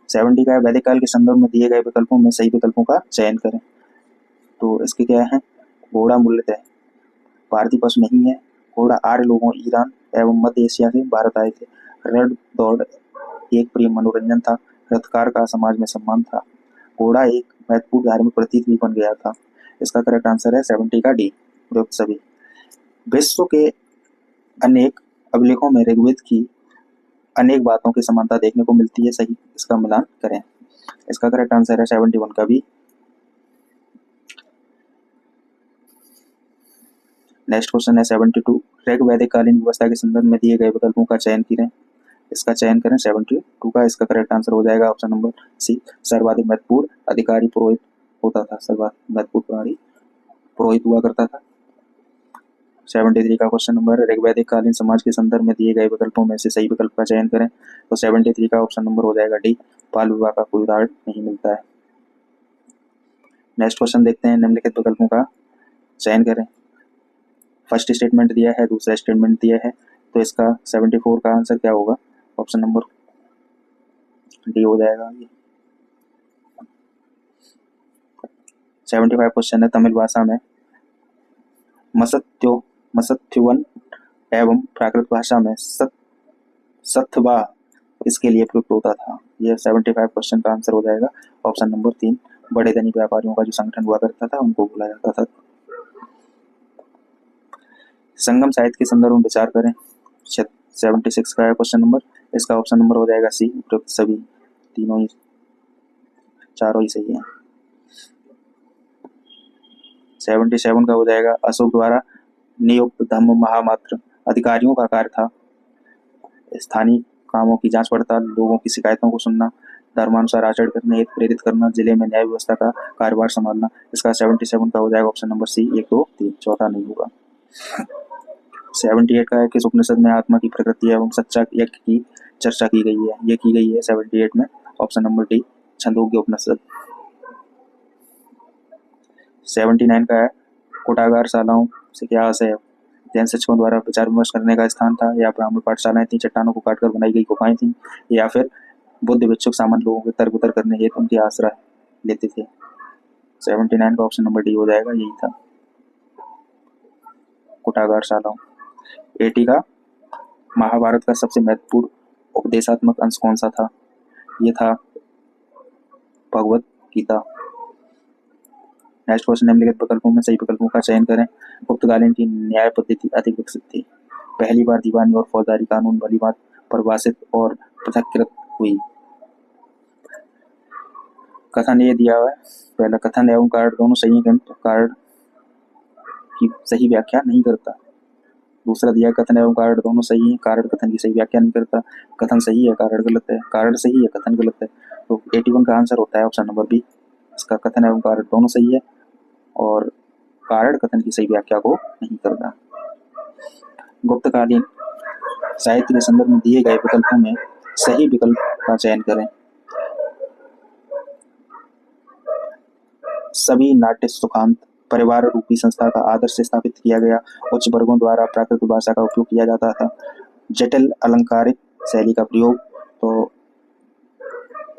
70 का वैदिक काल के संदर्भ में दिए गए विकल्पों में सही विकल्पों का चयन करें। तो इसके क्या है, घोड़ा मूलतः भारतीय पशु नहीं है। घोड़ा आर्य लोगों ईरान एवं मध्य एशिया से भारत आए थे। रण दौड़ एक प्रिय मनोरंजन था, रथकार का समाज में सम्मान था, घोड़ा एक महत्वपूर्ण धार्मिक प्रतीक भी बन गया था। इसका करेक्ट आंसर है 70 का डी, उपरोक्त सभी। विश्व के अनेक अभिलेखों में ऋग्वेद की अनेक बातों की समानता देखने को मिलती है, सही इसका मिलान करें। इसका करेक्ट आंसर है 71 का भी। नेक्स्ट क्वेश्चन है 72, ऋग वैदिक कालीन व्यवस्था के संदर्भ में दिए गए विकल्पों का चयन करें। इसका चयन करें 72 का। इसका करेक्ट आंसर हो जाएगा ऑप्शन नंबर सी, सर्वाधिक महत्वपूर्ण अधिकारी पुरोहित होता था, सर्वाधिक महत्वपूर्ण प्राणी पुरोहित हुआ करता था। 73 का क्वेश्चन नंबर, ऋग वैदिक कालीन समाज के संदर्भ में दिए गए विकल्पों में से सही विकल्प का चयन करें। तो 73 का ऑप्शन नंबर हो जाएगा डी, बाल विवाह का कोई उदाहरण नहीं मिलता है। नेक्स्ट क्वेश्चन देखते हैं, निम्नलिखित विकल्पों का चयन करें। फर्स्ट स्टेटमेंट दिया है, दूसरा स्टेटमेंट दिया है, तो इसका 74 का आंसर क्या होगा? ऑप्शन नंबर डी हो जाएगा। 75 क्वेश्चन है, तमिल भाषा में मसत्युवन एवं प्राकृत भाषा में सत्वा इसके लिए प्रयुक्त होता था। यह 75 क्वेश्चन का आंसर हो जाएगा ऑप्शन नंबर 3, बड़े धनिक व्यापारियों का जो संगठन हुआ करता था उनको बोला जाता था। संगम साहित्य के संदर्भ में विचार करें। 76 का है क्वेश्चन नंबर, इसका ऑप्शन नंबर हो जाएगा सी, उपयुक्त सभी, तीनों ही चारों ही सही है। 77 का हो जाएगा, अशोक द्वारा नियुक्त धम्म महामात्र अधिकारियों का कार्य था स्थानीय कामों की जांच पड़ताल, लोगों की शिकायतों को सुनना, धर्मानुसार आचरण करने हेतु प्रेरित करना, जिले में न्याय व्यवस्था का कार्यभार संभालना। इसका 77 का हो जाएगा ऑप्शन नंबर सी, 1 2 3, चौथा नहीं होगा। 78 का है, किस उपनिषद में आत्मा की प्रकृति एवं सच्चा यज्ञ की चर्चा की गई है? ये की गई है 78 में, ऑप्शन नंबर डी, छंदोग्य उपनिषद। 79 का है, कोटागार शालाओं से क्या आशय है? जैन शिक्षकों द्वारा विचार विमर्श करने का स्थान था, या ब्राह्मण पाठशालाएं थी, चट्टानों को काटकर बनाई गई गुफाएं थी, या फिर बुद्ध भिक्षुक सामान्य लोगों के तर्क उतर करने हेतु उनके आश्रय लेते थे? 79 का ऑप्शन नंबर डी हो जाएगा, यही था, कोटागार शालाओं। 80 का, महाभारत का सबसे महत्वपूर्ण उपदेशात्मक अंश कौन सा था? ये था भगवत गीता। नेक्स्ट क्वेश्चन, निम्नलिखित विकल्पों में सही विकल्पों का चयन करें। गुप्तकालीन की न्याय पद्धति अधिक विकसित थी, पहली बार दीवानी और फौजदारी कानून भली बात परिभाषित और पृथक्कृत हुई। कथन ये दिया हुआ है, पहला, कथन एवं कारण दोनों सही हैं, तो कारण की सही व्याख्या नहीं करता। दूसरा दिया, कथन एवं कारण दोनों सही हैं, कारण कथन की सही व्याख्या नहीं करता। कथन सही है, कारण गलत है, कारण सही है, कथन गलत है। तो 81 का आंसर होता है ऑप्शन नंबर बी, इसका कथन एवं कारण दोनों सही है और कारण कथन की सही व्याख्या को नहीं करता। गुप्तकालीन साहित्य के संदर्भ में दिए गए विकल्पों में सही विकल्प का चयन करें। सभी नाट्य सुखांत परिवार रूपी संस्था का आदर्श स्थापित किया गया, उच्च वर्गों द्वारा प्राकृत भाषा का उपयोग किया जाता था, जटिल अलंकारिक शैली का प्रयोग। तो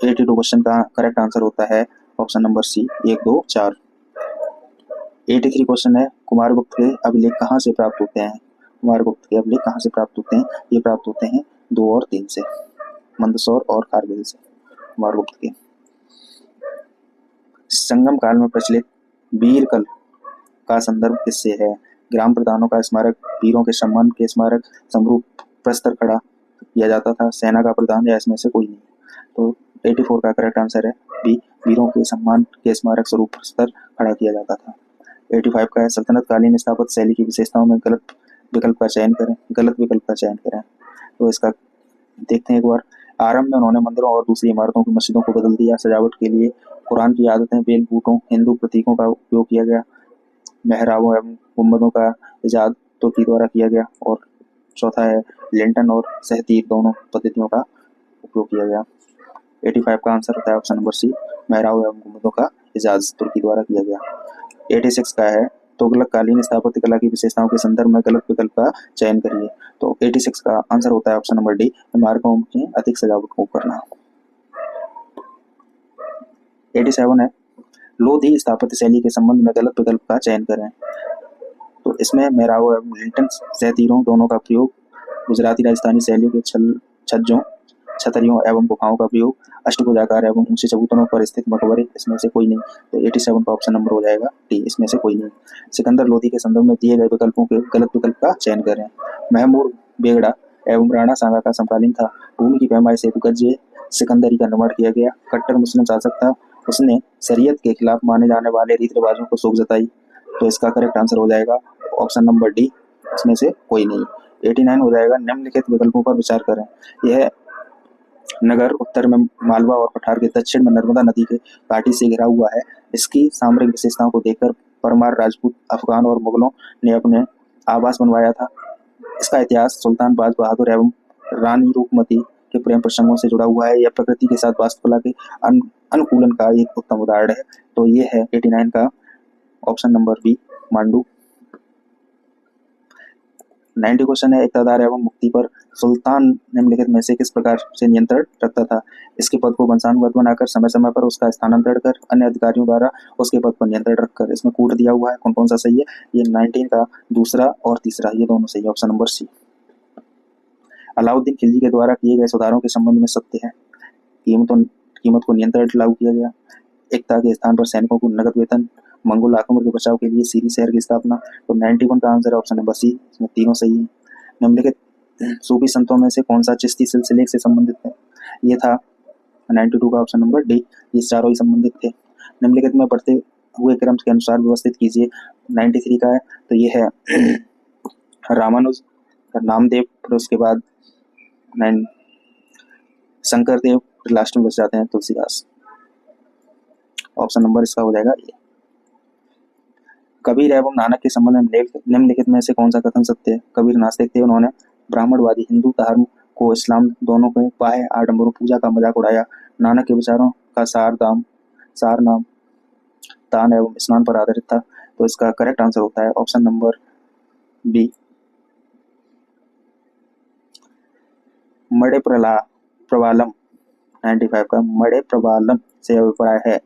82 क्वेश्चन का करेक्ट आंसर होता है ऑप्शन नंबर सी, 1 2 4। 83 क्वेश्चन है, कुमारगुप्त के अभिलेख कहाँ से प्राप्त होते हैं? कुमारगुप्त के अभिलेख कहाँ से प्राप्त होते हैं? ये प्राप्त होते हैं 2 और 3 से, मंदसौर और कारगिल से। कुमारगुप्त के संगम काल में प्रचलित वीरकल का संदर्भ किससे है? ग्राम प्रधानों का स्मारक, वीरों के सम्मान के स्मारक समरूप प्रस्तर खड़ा किया जाता था, सेना का प्रधान, या इसमें से कोई नहीं। तो 84 का करेक्ट आंसर है बी, वीरों के सम्मान के स्मारक स्वरूप प्रस्तर खड़ा किया जाता था। 85 का है, सल्तनत कालीन स्थापत्य शैली की विशेषताओं में गलत विकल्प का चयन करें। गलत विकल्प का चयन करें, तो इसका देखते हैं एक बार। आरंभ में उन्होंने मंदिरों और दूसरी इमारतों की मस्जिदों को बदल दिया, सजावट के लिए कुरान की आदतें, बेल बूटों, हिंदू प्रतीकों का उपयोग किया गया, मेहराबों एवं गुंबदों का इजाद तुर्की द्वारा किया गया, और चौथा है लिंटन और सहतीर दोनों पद्धतियों का उपयोग किया गया। 85 का आंसर होता है ऑप्शन नंबर सी, मेहराब एवं गुंबदों का इजाज तुर्की द्वारा किया गया। 86 का है, तुगलक कालीन स्थापत्य कला की विशेषताओं के संदर्भ में गलत विकल्प का चयन करिए। तो 86 का आंसर होता है ऑप्शन नंबर डी, इमारतों में अधिक सजावट को करना। 87 है, लोधी स्थापत्य शैली के संबंध में गलत विकल्प का चयन करें। तो इसमें मेहराबों एवं लिंटन सहतीरों दोनों का प्रयोग गुजराती राजस्थानी शैलियों के छज्जों छतरियों एवं गुफाओं का प्रयोग, अष्टभुजाकार एवं ऊंचे चबूतरों पर स्थित मकबरे, इसमें से कोई नहीं। तो 87 का ऑप्शन नंबर हो जाएगा डी, इसमें से कोई नहीं। सिकंदर लोधी के संदर्भ में दिए गए विकल्पों के गलत विकल्प का चयन करें। महमूद बेगड़ा एवं राणा सांगा का समकालीन था। भूमि की पैमाइश हेतु गज्जे सिकंदरी का निर्माण किया गया। कट्टर मुस्लिम शासक था। उसने शरीयत के खिलाफ माने जाने वाले रीति रिवाजों को शोक जताई। तो इसका करेक्ट आंसर हो जाएगा ऑप्शन नंबर डी, इसमें से कोई नहीं। 89 हो जाएगा, निम्नलिखित विकल्पों पर विचार करें। यह नगर उत्तर में मालवा और पठार के दक्षिण में नर्मदा नदी के घाटी से घिरा हुआ है। इसकी सामरिक विशेषताओं को देखकर परमार, राजपूत, अफगान और मुगलों ने अपने आवास बनवाया था। इसका इतिहास सुल्तान बाज बहादुर एवं रानी रूपमती के प्रेम प्रसंगों से जुड़ा हुआ है। यह प्रकृति के साथ वास्तुकला के अनुकूलन का एक उत्तम उदाहरण है। तो ये है 89 का option number B, Mandu. 90 question है, इक़्तिदार एवं मुक्ति पर सुल्तान निम्नलिखित में से किस प्रकार से नियंत्रण रखता था। इसके पद को वंशानुगत बनाकर समय समय पर उसका स्थानांतरण कर अन्य अधिकारियों द्वारा उसके पद पर नियंत्रण रखकर। इसमें कूट दिया हुआ है, कौन कौन सा सही है। ये 19 का दूसरा और तीसरा, ये दोनों सही है, option number C. Alauddin Khilji के द्वारा किए गए सुधारों के संबंध में सत्य है। कीमत को नियंत्रण लागू किया गया। एकता के स्थान पर सैनिकों को नगद वेतन। मंगोल आक्रमण के बचाव के लिए सीरी शहर की स्थापना। तो 91 का आंसर है ऑप्शन नंबर सी, इसमें तीनों सही है। निम्नलिखित सूफी संतों में से कौन सा चिश्ती सिलसिले से संबंधित है। ये था 92 का ऑप्शन नंबर डी, ये चारों ही संबंधित थे। निम्नलिखित में बढ़ते हुए क्रम के अनुसार व्यवस्थित कीजिए। 93 का है, तो ये है रामानुज, नामदेव, फिर उसके बाद शंकर देव, फिर लास्ट में बच जाते हैं तुलसीदास। ऑप्शन नंबर इसका हो जाएगा ए। कबीर एवं नानक के संबंध में निम्नलिखित में से कौन सा कथन सत्य है। कबीर नास्तिक थे। उन्होंने ब्राह्मणवादी हिंदू धर्म को इस्लाम दोनों के बाह्य आडंबरों पूजा का मजाक उड़ाया। नानक के विचारों का सार नाम दान एवं स्नान पर आधारित था। तो इसका करेक्ट आंसर होता है ऑप्शन नंबर बी, मड़े प्रवालम। 95 का मड़े प्रवालम से अभिप्राय है।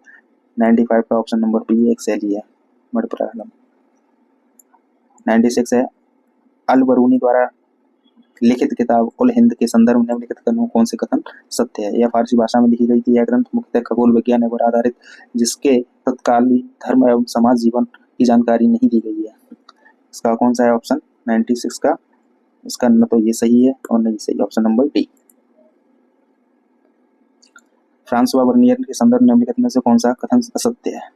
95 का ऑप्शन नंबर बी एक सही है, मड़े प्रवालम। 96 है, अल बरूनी द्वारा लिखित किताब उल हिंद के संदर्भ में निम्नलिखित कथनों कौन से कथन सत्य है। यह फारसी भाषा में लिखी गई थी। यह ग्रंथ मुख्यतः खगोल विज्ञान पर आधारित, जिसके तत्कालीन धर्म एवं समाज जीवन की जानकारी नहीं दी गई है। इसका कौन सा है ऑप्शन 96 का, इसका न तो ये सही है और नहीं सही, option number D. Francois Bernier के संदर्भ में निम्नलिखित में से कौन सा कथन असत्य है।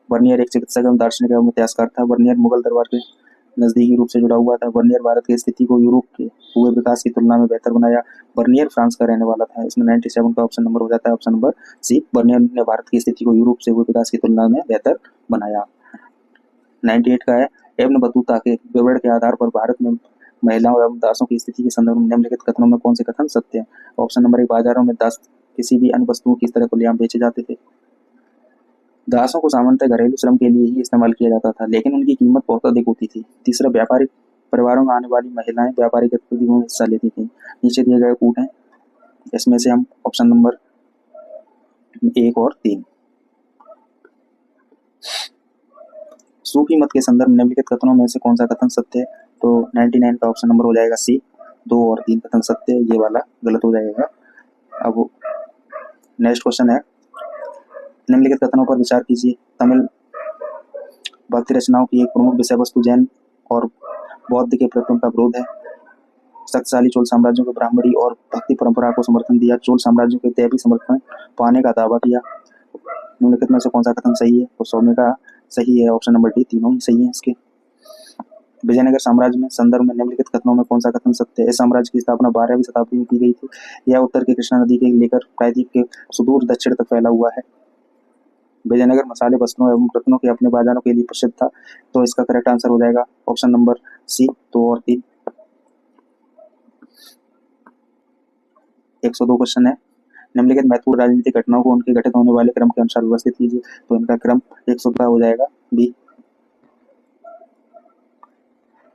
बर्नियर एक चिकित्सक एवं दार्शनिक एवं इतिहासकार था। बर्नियर मुगल दरबार के नजदीकी रूप से जुड़ा हुआ था। बर्नियर भारत की स्थिति को यूरोप के हुए विकास की तुलना में बेहतर बनाया। बर्नियर फ्रांस का रहने वाला था। इसमें 97 का ऑप्शन नंबर हो जाता है ऑप्शन नंबर सी, बर्नियर ने भारत की स्थिति को यूरोप से हुए विकास की तुलना में बेहतर बनाया। 98 का है, इब्न बतूता के विवरण के आधार पर भारत में महिलाओं एवं दासों की स्थिति के संदर्भ में निम्नलिखित कथनों में कौन से कथन सत्य है। ऑप्शन नंबर 1, बाजारों में दास किसी भी अन्य वस्तुओं की तरह खुलेआम बेचे जाते थे। दासों को सामान्यतः घरेलू श्रम के लिए ही इस्तेमाल किया जाता था, लेकिन उनकी कीमत बहुत अधिक होती थी। तीसरा, व्यापारिक परिवारों में आने वाली महिलाएं व्यापारिक गतिविधियों में हिस्सा लेती थी। नीचे दिए गए कूट हैं, इसमें से हम ऑप्शन नंबर 1 और 3। सूफी मत के संदर्भ में निम्नलिखित कथनों में से कौन सा कथन सत्य है। तो 99 का ऑप्शन नंबर हो जाएगा सी, 2 और 3 कथन सत्य है, ये वाला गलत हो जाएगा। अब नेक्स्ट क्वेश्चन है, निम्नलिखित कथनों पर विचार कीजिए। तमिल भक्ति रचनाओं की एक प्रमुख विषय वस्तु जैन और बौद्ध के प्रति उनका विरोध है। शक्तिशाली चोल साम्राज्यों के ब्राह्मणी और भक्ति परंपरा को समर्थन दिया। चोल साम्राज्यों के दैवी समर्थन पाने का दावा किया। निम्नलिखित में से कौन सा कथन सही है। तो सौम्य का सही है, ऑप्शन नंबर डी, तीनों ही सही है इसके। विजयनगर साम्राज्य में संदर्भ में निम्नलिखित कथनों में कौन सा कथन सत्य है। इस साम्राज्य की स्थापना 12वीं शताब्दी में की गई थी। यह उत्तर की कृष्णा नदी के लेकर प्रायद्वीप के सुदूर दक्षिण तक फैला हुआ है। विजयनगर मसाले, वस्त्रों एवं रत्नों के अपने बाजारों के लिए प्रसिद्ध था। तो इसका करेक्ट आंसर हो जाएगा ऑप्शन नंबर सी, 2 और 3। 102 क्वेश्चन है, निम्नलिखित महत्वपूर्ण राजनीतिक घटनाओं को उनके घटित होने वाले क्रम के अनुसार व्यवस्थित कीजिए। तो इनका क्रम 102 हो जाएगा बी।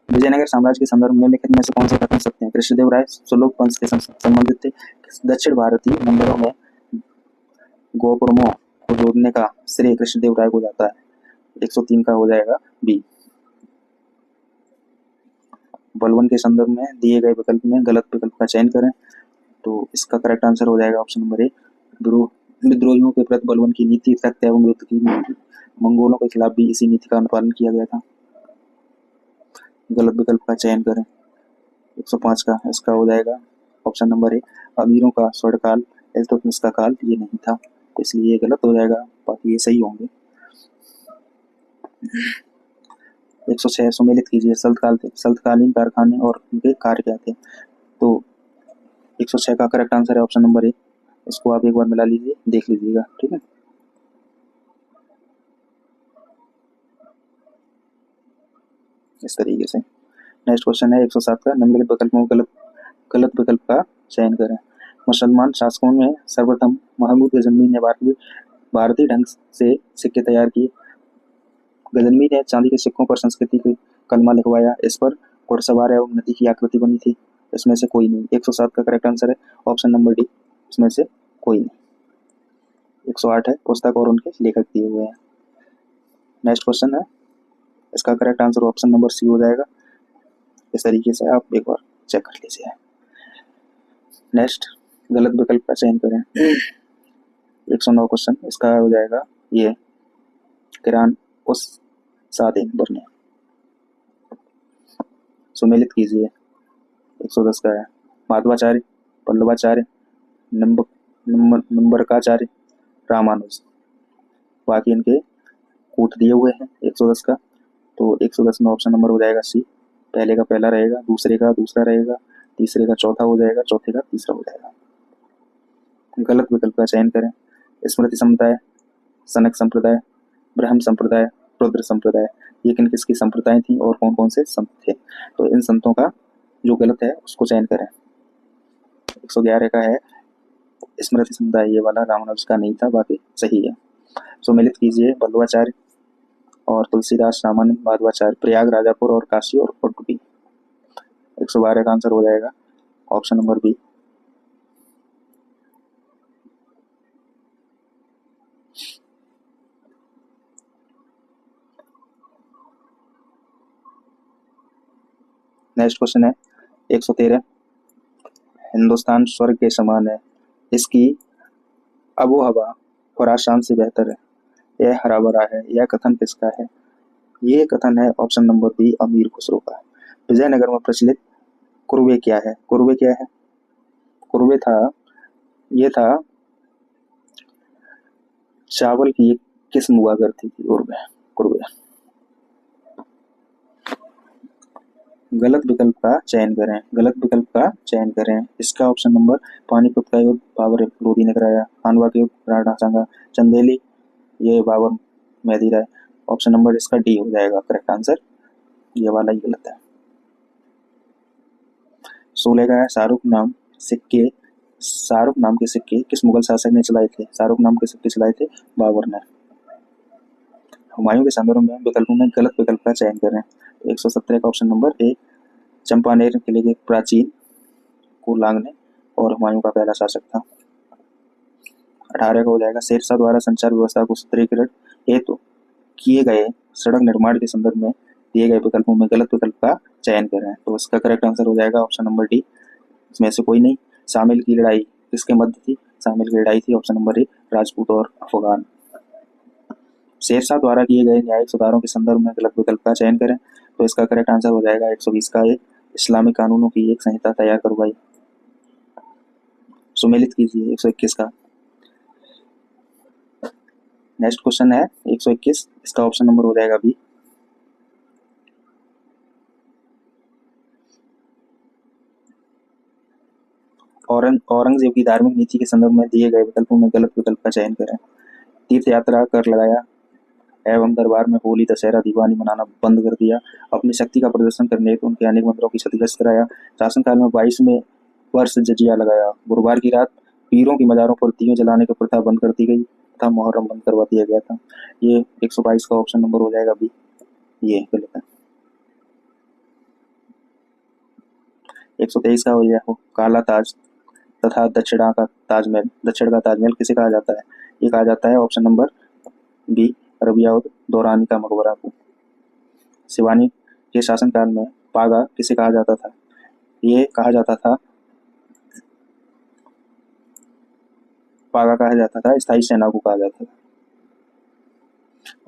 विजयनगर साम्राज्य के संदर्भ में निम्नलिखित में से कौन से कथन सत्य हैं। कृष्णदेव राय सुलभ वंश के संबंधित थे। दक्षिण भारतीय नंबरों में गोपुरमों को जोड़ने का श्रेय कृष्णदेव राय को जाता है। 103 का हो जाएगा बी। बलवन के संदर्भ में दिए गए विकल्प में गलत विकल्प का चयन करें। तो इसका करेक्ट आंसर हो जाएगा ऑप्शन नंबर ए, विद्रोहियों के प्रति बलवन की नीति, सत्य एवं युद्ध की नीति। मंगोलों के खिलाफ भी इसी नीति का अनुपालन किया गया था। गलत विकल्प का चयन करें। 105 का इसका हो जाएगा ऑप्शन नंबर ए, अमीरों का स्वर्णकाल इल्तुतमिश का काल ये नहीं था, इसलिए ये गलत हो जाएगा, बाकी ये सही होंगे। 106 सुमेलित कीजिए सल्तकालीन कारखाने और उनके कार्य क्या थे। तो 106 का करेक्ट आंसर है ऑप्शन नंबर ए, इसको आप एक बार मिला लीजिए, देख लीजिएगा, ठीक है। इस तरीके से नेक्स्ट क्वेश्चन है 107 का, निम्नलिखित विकल्पों में गलत विकल्प का चयन करें। मुसलमान शासकों में सर्वप्रथम महमूद गजनवी ने भारतीय ढंग से सिक्के तैयार किए। गजनवी ने चांदी के सिक्कों पर संस्कृति की कलमा लिखवाया, इस पर घुड़सवार एवं नदी की आकृति बनी थी, इसमें से कोई नहीं। 107 का करेक्ट आंसर है ऑप्शन नंबर डी, इसमें से कोई नहीं। 108 है, पुस्तक और उनके लेखक दिए हुए हैं। नेक्स्ट क्वेश्चन है, इसका correct answer option number C हो जाएगा। इस तरीके से आप एक बार चेक कर लीजिए। नेक्स्ट गलत विकल्प का चयन करें। 109 क्वेश्चन, इसका हो जाएगा ये किरान उस सादे बरने। सुमेलित कीजिए। 110 का है, माधवाचार्य, पल्लवाचार्य, निम्बरकाचार्य, रामानुज। बाकी इनके कूट दिए हुए हैं 110 का, तो 110 में ऑप्शन नंबर हो जाएगा सी। पहले का पहला रहेगा, दूसरे का दूसरा रहेगा, तीसरे का चौथा हो जाएगा, चौथे का तीसरा हो जाएगा। गलत विकल्प का चयन करें। स्मृति समुदाय, सनक संप्रदाय, ब्रह्म संप्रदाय, रुद्र संप्रदाय, ये किन किसकी संप्रदाय थी और कौन कौन से संत थे। तो इन संतों का जो गलत है उसको चयन करें। 111 का है स्मृति समुदाय, ये वाला रामानुज का नहीं था, बाकी सही है। सुमेलित कीजिए। बल्लवाचार्य और तुलसीदास, रामानंद, माधवाचार्य, प्रयाग, राजापुर और काशी और उडुपी। 112 का आंसर हो जाएगा option number B. Next question है 113, हिंदुस्तान स्वर्ग के समान है, इसकी आबो हवा खुरासान से बेहतर है, यह हरा भरा है, यह कथन किसका है। ये कथन है ऑप्शन नंबर बी, अमीर खुसरो का। विजयनगर में प्रचलित कुर्वे क्या है। कुर्वे क्या है? कुर्वे था, ये था चावल की एक किस्म हुआ करती थी कुर्वे। गलत विकल्प का चयन करें। गलत विकल्प का चयन करें। इसका ऑप्शन नंबर पानीपत का युद्ध बाबर लोधी ने कराया, खानवा के युद्ध राणा सांगा, चंदेली ये बाबर मेहदी राय। ऑप्शन नंबर इसका डी हो जाएगा करेक्ट आंसर, ये वाला ही गलत है। 16 का है, शाहरुख नाम के सिक्के किस मुगल शासक ने चलाए थे। शाहरुख नाम के सिक्के चलाए थे बाबर ने। हुमायूं के संदर्भ में विकल्पों में गलत विकल्प का चयन करें। 117 का ऑप्शन नंबर ए, चंपानेर किले के प्राचीन को लांघने और हुमायूं का पहला शासक था। 18 का हो जाएगा, शेरशाह द्वारा संचार व्यवस्था को सुदृढ़ीकरण हेतु किए गए सड़क निर्माण के संदर्भ में दिए गए विकल्पों में गलत विकल्प का चयन करें। तो इसका करेक्ट आंसर हो जाएगा ऑप्शन नंबर डी, इसमें से कोई नहीं। शामिल की लड़ाई किसके मध्य थी। शामिल की लड़ाई थी ऑप्शन नंबर ए, राजपूत और अफगान। शेरशाह द्वारा किए गए न्यायिक सुधारों के संदर्भ में गलत विकल्प का चयन करें। तो इसका करेक्ट आंसर हो जाएगा 120 का ए, इस्लामिक कानूनों की एक संहिता तैयार करवाई। सुमेलित कीजिए 121 का। नेक्स्ट क्वेश्चन है 121, इसका ऑप्शन नंबर हो जाएगा बी। औरंगजेब की धार्मिक नीति के संदर्भ में दिए गए विकल्पों में गलत विकल्प का चयन करें। तीर्थ यात्रा कर लगाया एवं दरबार में होली, दशहरा, दीवानी मनाना बंद कर दिया, अपनी शक्ति का प्रदर्शन करने तो उनके अनेक मंदिरों की क्षतिग्रस्त कराया, शासनकाल में 22वें वर्ष जजिया लगाया, गुरुवार की रात पीरों की मजारों पर दिए जलाने की प्रथा बंद कर दी गई तथा मुहर्रम बंद करवा दिया गया था। ये 122 का ऑप्शन नंबर हो जाएगा बी, ये गलत है। 123 का हो जाएगा काला ताज तथा दक्षिण का ताजमहल किसे कहा जाता है। ये कहा जाता है ऑप्शन नंबर बी, रबिया उद दौरानी का मकबरा को। शिवानी के शासनकाल में पागा किसे कहा जाता था। ये कहा जाता था पागा कहा जाता था, स्थायी सेना को कहा जाता था।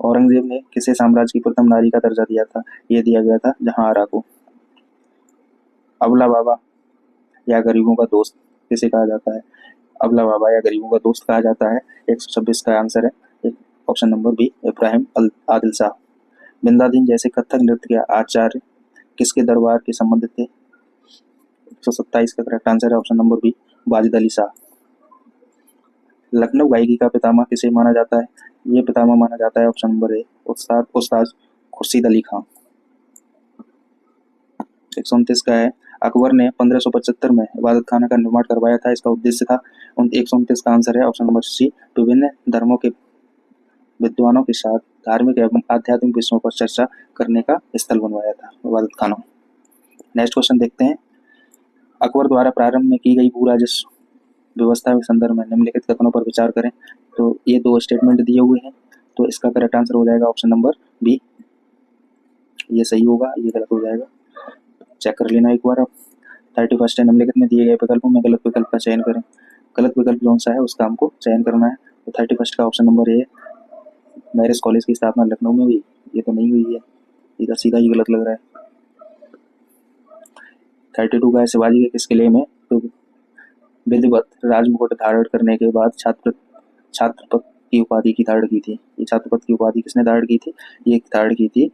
औरंगजेब ने किसे साम्राज्य की प्रथम नारी का दर्जा दिया था? ये दिया गया था जहांआरा को। अबला बाबा या गरीबों का दोस्त किसे कहा जाता है? अबला बाबा या गरीबों का दोस्त कहा जाता है। 126 का आंसर है option number B, Ibrahim Adil Shah. Bindadin जैसे कथक नृत्य के आचार्य किसके दरबार के संबंधित थे? 127 का करेक्ट आंसर है option number B, Wajid Ali Shah. Lucknow गायकी का पितामह किसे माना जाता है? ये पितामह माना जाता है ऑप्शन नंबर ए, उस्ताद खुर्शीद अली खां। 129 का है, अकबर ने 1575 में इबादत खाना का निर्माण करवाया था, इसका उद्देश्य था। 129 का आंसर है ऑप्शन नंबर सी, विभिन्न धर्मों के विद्वानों के साथ धार्मिक एवं आध्यात्मिक विषयों पर चर्चा करने का स्थल बनवाया था इबादत खाना। नेक्स्ट क्वेश्चन देखते हैं, अकबर द्वारा प्रारंभ में की गई भू राजस्व व्यवस्था के संदर्भ में निम्नलिखित कथनों पर विचार करें। तो ये दो स्टेटमेंट दिए हुए हैं, तो इसका करेक्ट आंसर हो जाएगा ऑप्शन नंबर बी, ये सही होगा, ये गलत हो जाएगा। चेक कर लेना एक बार आप। 31 है, निम्नलिखित में दिए गए विकल्पों में गलत विकल्प का चयन करें। गलत विकल्प कौन सा है उसका हमको चयन करना है। तो 31 का ऑप्शन नंबर ए, मैरिज कॉलेज की स्थापना लखनऊ में हुई, ये तो नहीं हुई है, इधर सीधा ही गलत लग रहा है। 32 का है, शिवाजी के किस किले में तो विधिवत राजमुकुट धारण करने के बाद छात्रपद की उपाधि की धारण की थी? ये छात्रपद की उपाधि किसने धारण की थी? ये धारण की थी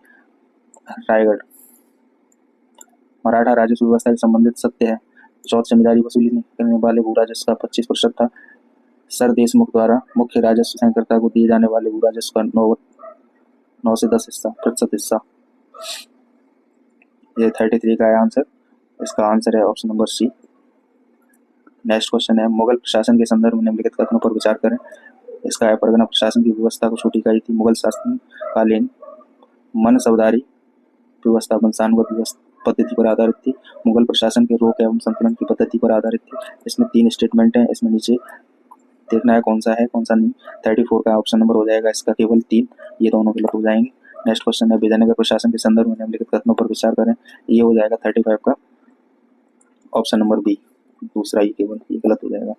रायगढ़। मराठा राजस्व व्यवस्था से संबंधित सत्य है, चौथ जमींदारी वसूली करने वाले भू राजस्व का 25% था। सर देशमुख द्वारा मुख्य राजस्व संकर्ता को दिए जाने वाले भू राजस्व का 9 से 10 प्रतिशत हिस्सा। ये 33 का है आंसर, इसका आंसर है option number C. Next question है, मुगल प्रशासन के संदर्भ में निम्नलिखित कथनों पर विचार करें। इसका है, परगना प्रशासन की व्यवस्था को छोटी इकाई थी। मुगल शासनकालीन मनसबदारी व्यवस्था वंशानुगत पद्धति पर आधारित थी। मुगल प्रशासन के रोक एवं संतुलन की पद्धति पर आधारित थी। इसमें 3 स्टेटमेंट हैं, इसमें नीचे देखना है कौन सा है कौन सा नहीं। 34 का ऑप्शन नंबर हो जाएगा इसका केवल 3, ये दोनों गलत हो जाएंगे। नेक्स्ट क्वेश्चन है, विजयनगर प्रशासन के संदर्भ में निम्नलिखित कथनों पर विचार करें। ये हो जाएगा 35 का ऑप्शन नंबर बी, दूसरा ही केवल, ये गलत हो जाएगा।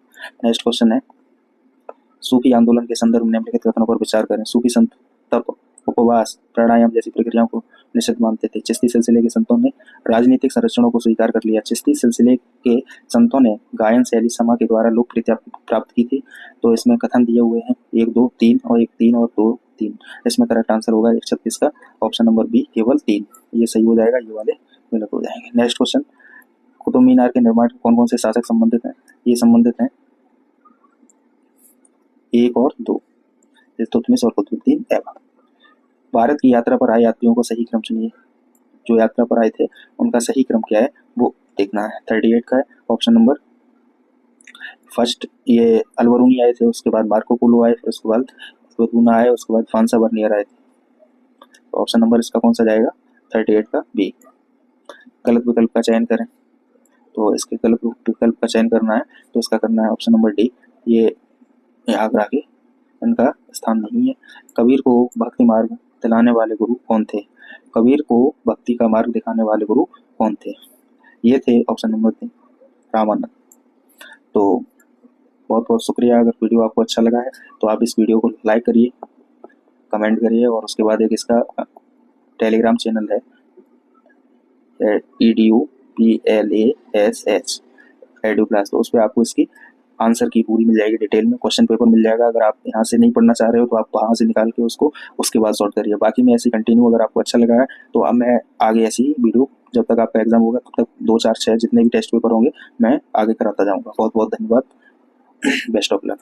नेक्स्ट क्वेश्चन है, सूफी आंदोलन के संदर्भ में निम्नलिखित कथनों पर विचार करें। सूफी संत तप, उपवास, प्राणायाम जैसी प्रक्रियाओं को निषिद्ध मानते थे। चिश्ती सिलसिले के संतों ने राजनीतिक संरचनाओं को स्वीकार कर लिया। चिश्ती सिलसिले के संतों ने गायन शैली समा के द्वारा लोकप्रियता प्राप्त की थी। तो इसमें कथन दिए हुए हैं 1, 2, 3 और 1, 3 और 2, 3। इसमें करेक्ट आंसर होगा 136 का ऑप्शन नंबर बी, केवल 3, ये सही हो जाएगा, ये वाले गलत हो जाएंगे। नेक्स्ट क्वेश्चन, कुतुब मीनार के निर्माण में कौन कौन से शासक संबंधित हैं? ये संबंधित हैं 1 और 2, इल्तुतमिश और कुतुबुद्दीन ऐबक। भारत की यात्रा पर आए यात्रियों को सही क्रम चुनिए। जो यात्रा पर आए थे उनका सही क्रम क्या है वो देखना है। 38 का है ऑप्शन नंबर फर्स्ट, ये अलबरूनी आए थे, उसके बाद मार्को पोलो आए, फिर उसके बाद बतूना आए, उसके बाद फांसा बर्नियर आए थे। तो ऑप्शन नंबर इसका कौन सा जाएगा? 38 का बी। गलत विकल्प का चयन करें, तो इसके गलत विकल्प का चयन करना है तो इसका करना है ऑप्शन नंबर डी, ये आगरा के, इनका स्थान नहीं है। कबीर को भक्ति मार्ग दिलाने वाले गुरु कौन थे? कबीर को भक्ति का मार्ग दिखाने वाले गुरु कौन थे? ये थे ऑप्शन नंबर 3, रामानंद। तो बहुत बहुत शुक्रिया। अगर वीडियो आपको अच्छा लगा है तो आप इस वीडियो को लाइक करिए, कमेंट करिए, और उसके बाद एक इसका टेलीग्राम चैनल है EDUPLASH एडू क्लास, तो उस पर आपको इसकी आंसर की पूरी मिल जाएगी, डिटेल में क्वेश्चन पेपर मिल जाएगा। अगर आप यहाँ से नहीं पढ़ना चाह रहे हो तो आप वहाँ से निकाल के उसको उसके बाद सॉर्ट करिए। बाकी मैं ऐसी कंटिन्यू, अगर आपको अच्छा लगा है तो अब मैं आगे ऐसी वीडियो जब तक आपका एग्जाम होगा तब तक 2, 4, 6 जितने भी टेस्ट पेपर होंगे मैं आगे कराता जाऊँगा। बहुत बहुत धन्यवाद, बेस्ट ऑफ लक।